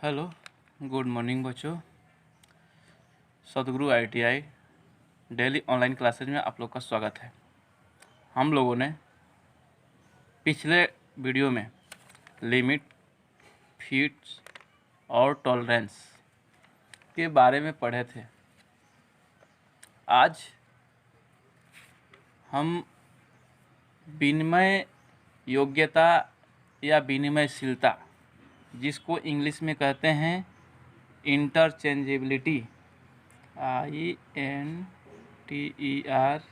Hello, good morning बच्चों। सतगुरु ITI daily online classes में आप लोग का स्वागत है। हम लोगों ने पिछले वीडियो में लिमिट, फीट्स और टॉलरेंस के बारे में पढ़े थे। आज हम विनिमय योग्यता या विनिमयशीलता, जिसको इंग्लिश में कहते हैं इंटरचेंजेबिलिटी, INTERChangeability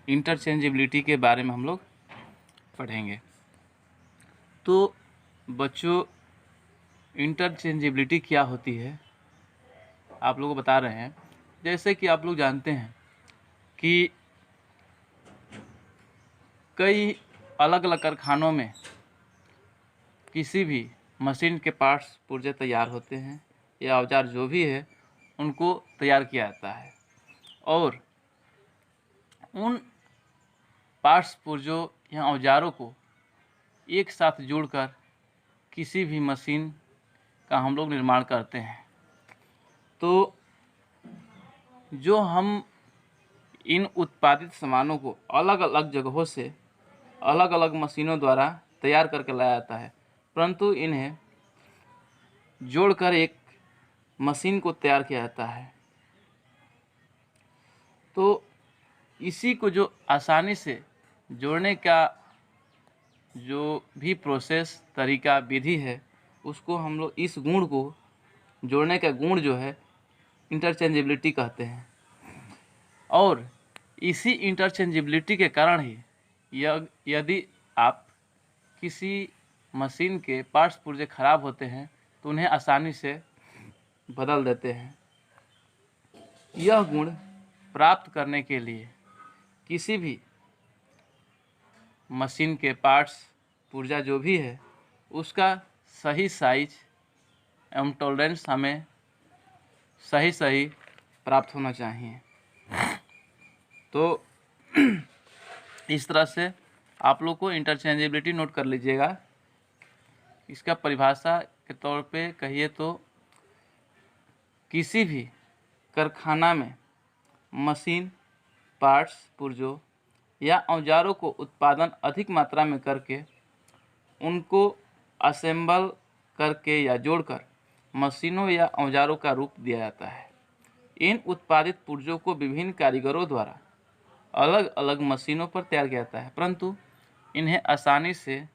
इंटरचेंजेबिलिटी के बारे में हम लोग पढ़ेंगे। तो बच्चों, इंटरचेंजेबिलिटी क्या होती है आप लोगों को बता रहे हैं। जैसे कि आप लोग जानते हैं कि कई अलग अलग कारखानों में किसी भी मशीन के पार्ट्स पुर्जे तैयार होते हैं या औजार जो भी है उनको तैयार किया जाता है, और उन पार्ट्स पुर्जों या औजारों को एक साथ जोड़कर किसी भी मशीन का हम लोग निर्माण करते हैं। तो जो हम इन उत्पादित सामानों को अलग अलग जगहों से अलग अलग मशीनों द्वारा तैयार करके लाया जाता है, परंतु इन्हें जोड़कर एक मशीन को तैयार किया जाता है। तो इसी को जो आसानी से जोड़ने का जो भी प्रोसेस, तरीका, विधि है, उसको हम लोग, इस गुण को जोड़ने का गुण जो है इंटरचेंजेबिलिटी कहते हैं। और इसी इंटरचेंजेबिलिटी के कारण ही यदि आप किसी मशीन के पार्ट्स पुर्जे खराब होते हैं तो उन्हें आसानी से बदल देते हैं। यह गुण प्राप्त करने के लिए किसी भी मशीन के पार्ट्स पुर्जा जो भी है उसका सही साइज एवं टॉलरेंस हमें सही प्राप्त होना चाहिए। तो इस तरह से आप लोग को इंटरचेंजेबिलिटी नोट कर लीजिएगा। इसका परिभाषा के तौर पे कहिए तो किसी भी कारखाना में मशीन, पार्ट्स, पुर्जों या औजारों को उत्पादन अधिक मात्रा में करके उनको असेंबल करके या जोड़कर मशीनों या औजारों का रूप दिया जाता है। इन उत्पादित पुर्जों को विभिन्न कारीगरों द्वारा अलग अलग मशीनों पर तैयार किया जाता है, परंतु इन्हें आसानी से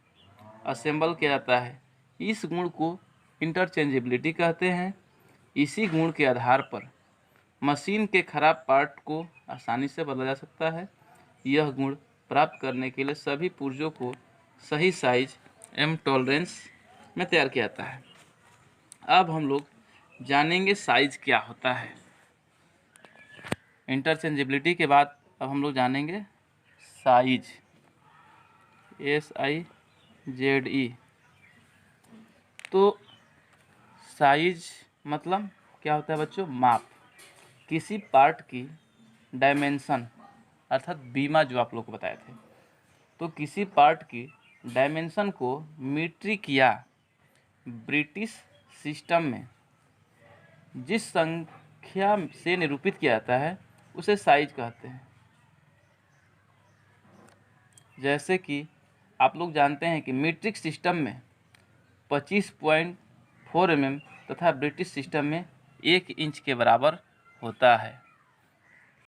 असेंबल किया जाता है। इस गुण को इंटरचेंजेबिलिटी कहते हैं। इसी गुण के आधार पर मशीन के खराब पार्ट को आसानी से बदला जा सकता है। यह गुण प्राप्त करने के लिए सभी पुर्जों को सही साइज एवं टॉलरेंस में तैयार किया जाता है। अब हम लोग जानेंगे साइज क्या होता है। इंटरचेंजेबिलिटी के बाद अब हम लोग जानेंगे साइज, SIZE। तो साइज मतलब क्या होता है बच्चों? माप। किसी पार्ट की डायमेंशन अर्थात बीमा जो आप लोग को बताए थे, तो किसी पार्ट की डायमेंशन को मीट्रिक या ब्रिटिश सिस्टम में जिस संख्या से निरूपित किया जाता है उसे साइज कहते हैं। जैसे कि आप लोग जानते हैं कि मीट्रिक सिस्टम में 25.4 mm तथा ब्रिटिश सिस्टम में 1 इंच के बराबर होता है।